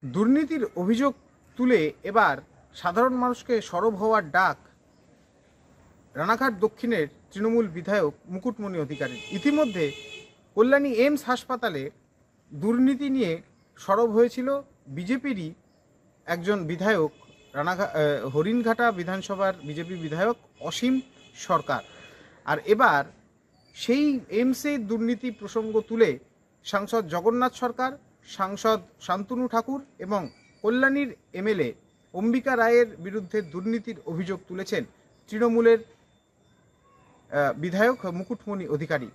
দুর্নীতির অভিযোগ তুলে এবার সাধারণ মানুষকে সরব হওয়ার ডাক রানাঘাট দক্ষিণের তৃণমূল বিধায়ক মুকুটমণি অধিকারীর। ইতিমধ্যে কল্যাণী এইমস হাসপাতালে দুর্নীতি নিয়ে সরব হয়েছিল বিজেপিরই একজন বিধায়ক, হরিণঘাটা বিধানসভার বিজেপি বিধায়ক অসীম সরকার। আর এবার সেই এইমসের দুর্নীতি প্রসঙ্গ তুলে সাংসদ জগন্নাথ সরকার, সাংসদ শান্তনু ঠাকুর এবং কল্যাণীর এমএলএ অম্বিকা রায়ের বিরুদ্ধে দুর্নীতির অভিযোগ তুলেছেন তৃণমূলের বিধায়ক মুকুটমণি অধিকারী।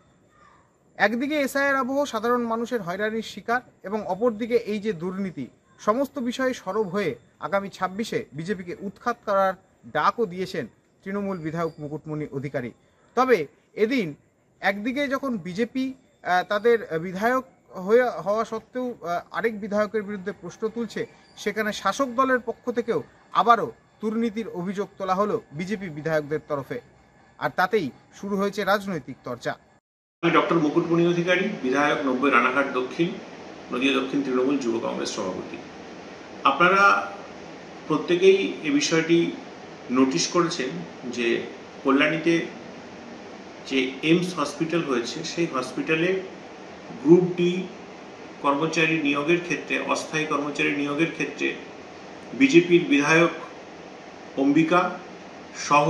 একদিকে এসআইআর আবহ সাধারণ মানুষের হয়রানির শিকার এবং অপরদিকে এই যে দুর্নীতি, সমস্ত বিষয়ে সরব হয়ে আগামী 26-এ বিজেপিকে উৎখাত করার ডাকও দিয়েছেন তৃণমূল বিধায়ক মুকুটমণি অধিকারী। তবে এদিন একদিকে যখন বিজেপি তাদের বিধায়ক হওয়া সত্ত্বেও আরেক বিধায়কের বিরুদ্ধে প্রশ্ন তুলছে, সেখানে শাসক দলের পক্ষ থেকেও আবারও দুর্নীতির অভিযোগ তোলা হলো বিজেপি বিধায়কদের তরফে, আর তাতেই শুরু হয়েছে রাজনৈতিক চর্চা। আমি ডক্টর মুকুটমণি অধিকারী, বিধায়ক 90 রানাঘাট দক্ষিণ, নদিয়া দক্ষিণ তৃণমূল যুব কংগ্রেস সভাপতি। আপনারা প্রত্যেকেই এ বিষয়টি নোটিশ করেছেন যে কল্যাণীতে যে এইমস হসপিটাল হয়েছে, সেই হসপিটালে গ্রুপ ডি কর্মচারী নিয়োগের ক্ষেত্রে, অস্থায়ী কর্মচারী নিয়োগের ক্ষেত্রে বিজেপির বিধায়ক অম্বিকা সহ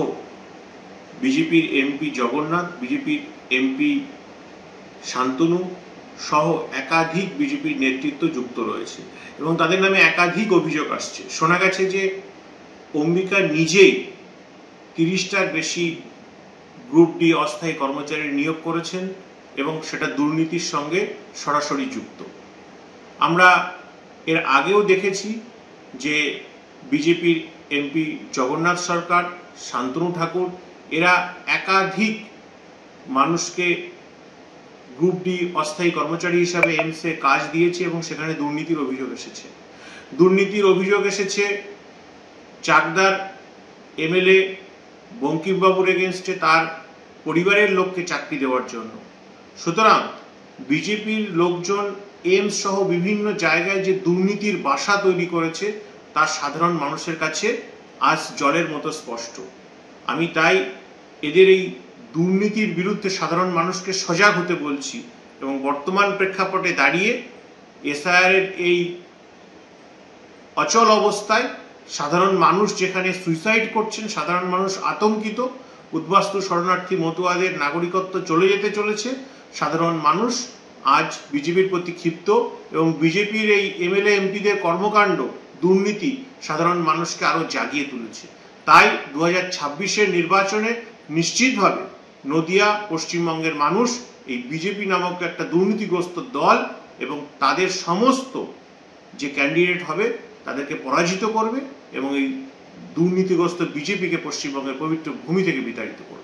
বিজেপির এমপি জগন্নাথ, বিজেপির এমপি শান্তনু সহ একাধিক বিজেপির নেতৃত্ব যুক্ত রয়েছে এবং তাদের নামে একাধিক অভিযোগ আসছে। শোনা গেছে যে অম্বিকা নিজেই 30টার বেশি গ্রুপ ডি অস্থায়ী কর্মচারী নিয়োগ করেছেন এবং সেটা দুর্নীতির সঙ্গে সরাসরি যুক্ত। আমরা এর আগেও দেখেছি যে বিজেপির এমপি জগন্নাথ সরকার, শান্তনু ঠাকুর এরা একাধিক মানুষকে গ্রুপ ডি অস্থায়ী কর্মচারী হিসাবে এইমসে কাজ দিয়েছে এবং সেখানে দুর্নীতির অভিযোগ এসেছে। দুর্নীতির অভিযোগ এসেছে চাকদার এমএলএ বঙ্কিমবাবুর এগেনস্টে, তার পরিবারের লোককে চাকরি দেওয়ার জন্য। সুতরাং বিজেপির লোকজন এইমস সহ বিভিন্ন জায়গায় যে দুর্নীতির বাসা তৈরি করেছে তা সাধারণ মানুষের কাছে আজ জলের মতো স্পষ্ট। আমি তাই এদের এই দুর্নীতির বিরুদ্ধে সাধারণ মানুষকে সজাগ হতে বলছি এবং বর্তমান প্রেক্ষাপটে দাঁড়িয়ে এসআইআর এর এই অচল অবস্থায় সাধারণ মানুষ যেখানে সুইসাইড করছেন, সাধারণ মানুষ আতঙ্কিত, উদ্বাস্তু শরণার্থী মতুয়াদের নাগরিকত্ব চলে যেতে চলেছে, সাধারণ মানুষ আজ বিজেপির প্রতি ক্ষিপ্ত এবং বিজেপির এই এমএলএ এমপিদের কর্মকাণ্ড, দুর্নীতি সাধারণ মানুষকে আরো জাগিয়ে তুলেছে। তাই 2026-এর নির্বাচনে নিশ্চিতভাবে নদিয়া, পশ্চিমবঙ্গের মানুষ এই বিজেপি নামক একটা দুর্নীতিগ্রস্ত দল এবং তাদের সমস্ত যে ক্যান্ডিডেট হবে তাদেরকে পরাজিত করবে এবং এই দুর্নীতিগ্রস্ত বিজেপিকে পশ্চিমবঙ্গের পবিত্র ভূমি থেকে বিতাড়িত করবে।